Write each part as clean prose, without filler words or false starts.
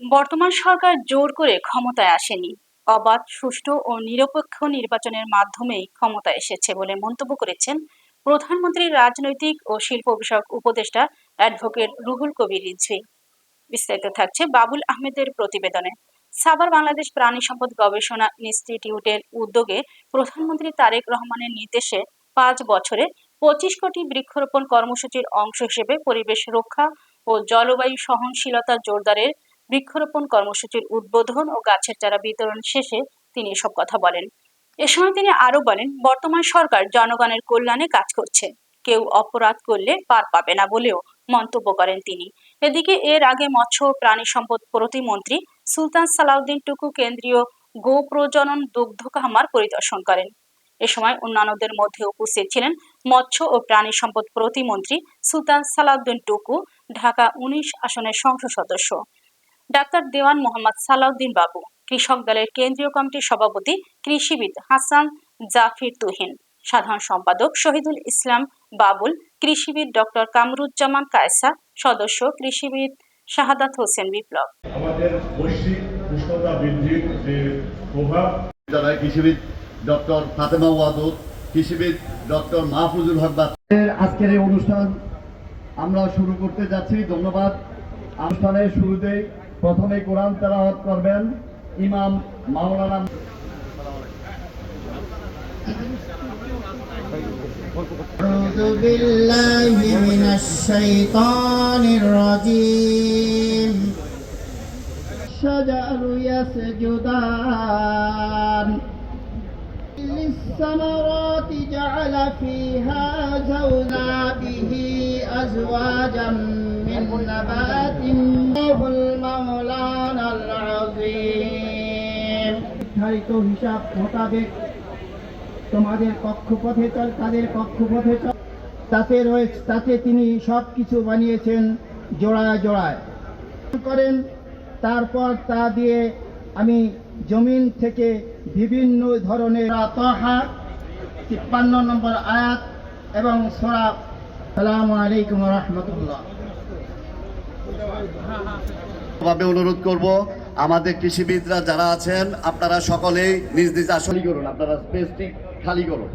বর্তমান সরকার জোর করে ক্ষমতায় আসেনি, অবাধ, সুষ্ঠু ও নিরপেক্ষ নির্বাচনের মাধ্যমেই ক্ষমতায় এসেছে বলে মন্তব্য করেছেন প্রধানমন্ত্রীর রাজনৈতিক ও শিল্প বিষয়ক উপদেষ্টা অ্যাডভোকেট রুহুল কবির রিজভী। বিস্তারিত থাকছে বাবুল আহমেদের প্রতিবেদনে। সাভার বাংলাদেশ প্রাণী সম্পদ গবেষণা ইনস্টিটিউটের উদ্যোগে প্রধানমন্ত্রী তারেক রহমানের নির্দেশে 5 বছরে 25 কোটি বৃক্ষরোপণ কর্মসূচির অংশ হিসেবে পরিবেশ রক্ষা ও জলবায়ু সহনশীলতা জোরদারের বৃক্ষরোপণ কর্মসূচির উদ্বোধন ও গাছের চারা বিতরণ শেষে তিনি এসব কথা বলেন। এ সময় তিনি আরো বলেন, বর্তমান সরকার জনগণের কল্যাণে কাজ করছে, কেউ অপরাধ করলে পার পাবে না বলেও মন্তব্য করেন তিনি। এদিকে এর আগে মৎস্য ও প্রাণী সম্পদ প্রতিমন্ত্রী সুলতান সালাউদ্দিন টুকু কেন্দ্রীয় গো প্রজনন দুগ্ধ খামার পরিদর্শন করেন। এ সময় অন্যান্যদের মধ্যে উপস্থিত ছিলেন মৎস্য ও প্রাণী সম্পদ প্রতিমন্ত্রী সুলতান সালাউদ্দিন টুকু, ঢাকা 19 আসনের সংসদ সদস্য ডাক্তার দেওয়ান মোহাম্মদ সালাউদ্দিন বাবু, কৃষক দলের কেন্দ্রীয় কমিটির সভাপতি কৃষিবিদ হাসান জাফির তুহিন, সাধারণ সম্পাদক শহীদুল ইসলাম বাবুল, কৃষিবিদ ডক্টর কামরুজ্জামান কায়সা, সদস্য কৃষিবিদ শাহাদাত হোসেন বিপ্লব। আমাদের বৈশ্বিক উষ্ণতা বৃদ্ধির যে প্রভাব, কৃষিবিদ ডক্টর ফাতেমা ওয়াদুদ, কৃষিবিদ ডক্টর মাহফুজুল হক। আজকের এই অনুষ্ঠান আমরা শুরু করতে যাচ্ছি। ধন্যবাদ। অনুষ্ঠানের শুরুতেই প্রথমে কোরআন তেলাওয়াত করবেন ইমাম মাওলানা। আউযু বিল্লাহি মিনাশ শাইতানির রাজীম। শাজারু ইয়াসজুদান للثمرات جعل فيها زوجاته أزواجا من نبات المولانا العظيم। নির্ধারিত হিসাব মোতাবেক তোমাদের কক্ষপথে তাদের কক্ষপথে তাতে তিনি সবকিছু বানিয়েছেন জোড়ায় জোড়ায় করেন। তারপর তা দিয়ে আমি জমিন থেকে বিভিন্ন ধরনের তাহা 53 নম্বর আয়াত এবং সূরা। আসসালামু আলাইকুম ওয়া রাহমাতুল্লাহ। ভাবে অনুরোধ করব আমাদের কৃষিবিদরা যারা আছেন, আপনারা সকলেই নিজ নিজ আসন করুন, আপনারা স্পেসটি খালি করুন।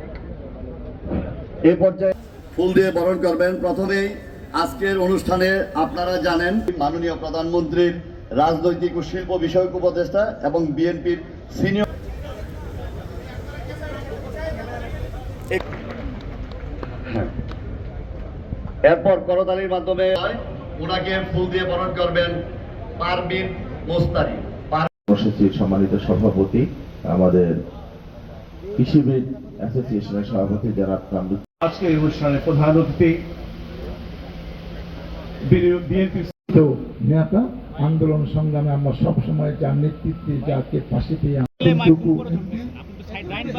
এই পর্যায়ে ফুল দিয়ে বরণ করবেন। প্রথমেই আজকের অনুষ্ঠানে আপনারা জানেন মাননীয় প্রধানমন্ত্রীর রাজনৈতিক ও শিল্প বিষয়ক উপদেষ্টা এবং বিএনপির সিনিয়র। এরপর করতালির মাধ্যমে ওনাকে ফুল দিয়ে বরণ করবেন পারবিন মোস্তারি, কর্মসূচির সম্মানিত সভাপতি, আমাদের কৃষিবিদ অ্যাসোসিয়েশনের সভাপতি যারা আজকে এই অনুষ্ঠানের প্রধান অতিথি বিএনপির নেতা। আন্দোলন সংগ্রামে আমরা সবসময় যার নেতৃত্বে যাকে পাশে পেয়ে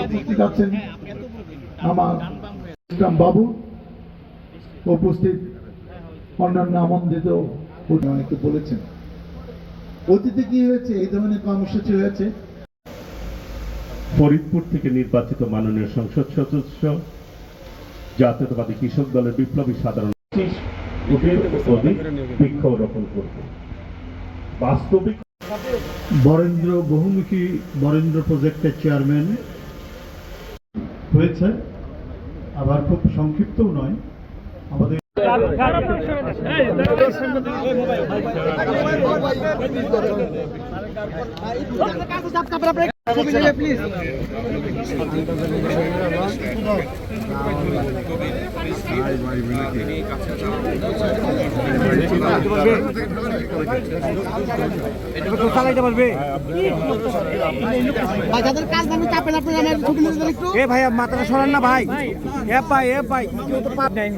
উপস্থিত আছেন আমার ইসলাম বাবু, উপস্থিত অন্যান্য আমন্ত্রিত অনেকে বলেছেন অতীতে কি হয়েছে, এই ধরনের কর্মসূচি হয়েছে। ফরিদপুর থেকে নির্বাচিত মাননীয় সংসদ সদস্য জাতীয়তাবাদী কৃষক দলের বিপ্লবী সাধারণ বৃক্ষরোপণ করবে। বাস্তবিক বরেন্দ্র বহুমুখী বরেন্দ্র প্রজেক্টের চেয়ারম্যান হয়েছে, আবার খুব সংক্ষিপ্তও নয়। আমাদের চালাইতে পারবে ভাই, মাথাটা সরান না ভাই। ভাই কেউ তো পাপ নাই।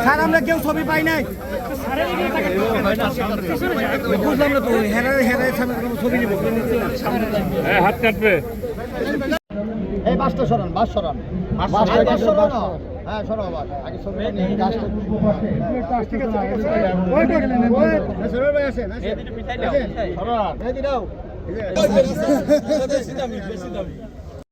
স্যার আমরা কেউ ছবি পাই নাই, বুঝলাম না তো। হেরাই ছবি নেব, হাত কাটবে। এই বাসটা সরান, বাস সরান, হ্যাঁ সরো। আবার আগে ছবি নিয়ে গাছটা ঠিক আছে। ভাই আসেন সরান, এই দিও বেশি দামি।